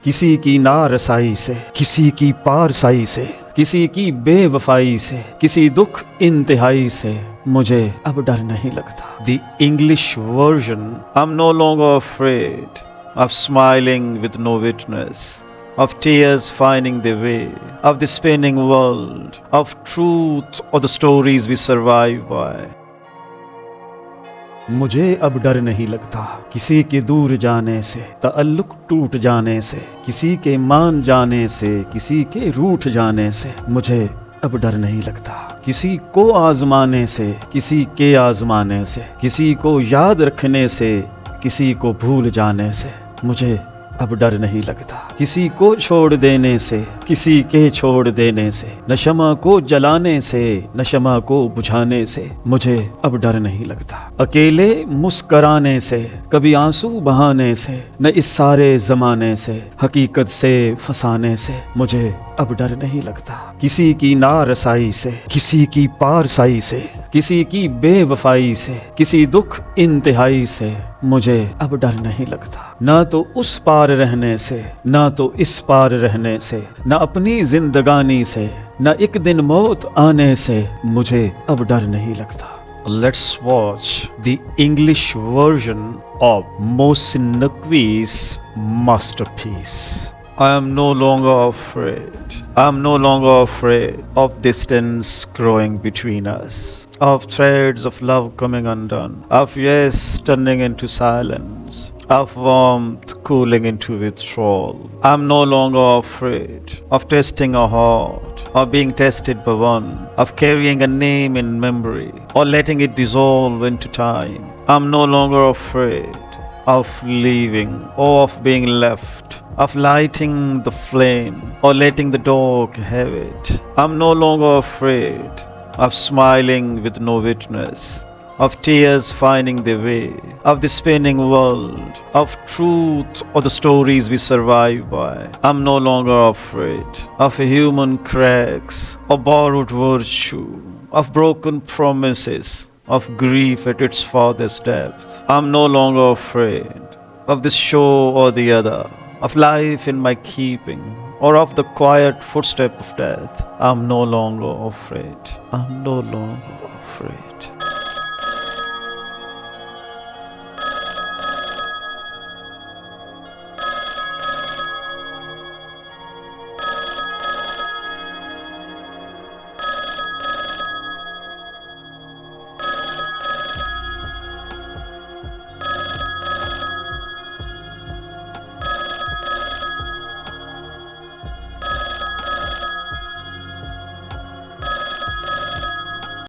किसी की नारसाई से, किसी की पारसाई से, किसी की बेवफाई से, किसी दुख इंतहाई से मुझे अब डर नहीं लगता। The English version, I'm no longer afraid of smiling with no witness, of tears finding their way, of the spinning world, of truth or the stories we survive by. मुझे अब डर नहीं लगता किसी के दूर जाने से, ताल्लुक टूट जाने से, किसी के मान जाने से, किसी के रूठ जाने से मुझे अब डर नहीं लगता। किसी को आजमाने से, किसी के आजमाने से, किसी को याद रखने से, किसी को भूल जाने से मुझे अब डर नहीं लगता। किसी को छोड़ देने से, किसी के छोड़ देने से, न शमा को जलाने से, न शमा को बुझाने से मुझे अब डर नहीं लगता। अकेले मुस्कराने से, कभी आंसू बहाने से, न इस सारे जमाने से, हकीकत से फसाने से मुझे अब डर नहीं लगता। किसी की नारसाई से, किसी की पारसाई से, किसी की बेवफाई से, किसी दुख इंतहाई से मुझे अब डर नहीं लगता। ना तो उस पार रहने से, ना तो इस पार रहने से, ना अपनी जिंदगानी से, ना एक दिन मौत आने से मुझे अब डर नहीं लगता। Let's watch the English version of Mohsin Naqvi's masterpiece. I am no longer afraid. I am no longer afraid of distance growing between us, of threads of love coming undone, of yes turning into silence, of warmth cooling into withdrawal. I am no longer afraid of testing a heart, or being tested by one, of carrying a name in memory, or letting it dissolve into time. I am no longer afraid of leaving or of being left, of lighting the flame or letting the dog have it. I'm no longer afraid of smiling with no witness, of tears finding their way, of the spinning world, of truth or the stories we survive by. I'm no longer afraid of human cracks or borrowed virtue, of broken promises, of grief at its farthest depth. I'm no longer afraid of this show or the other, of life in my keeping, or of the quiet footstep of death. I'm no longer afraid. I'm no longer afraid.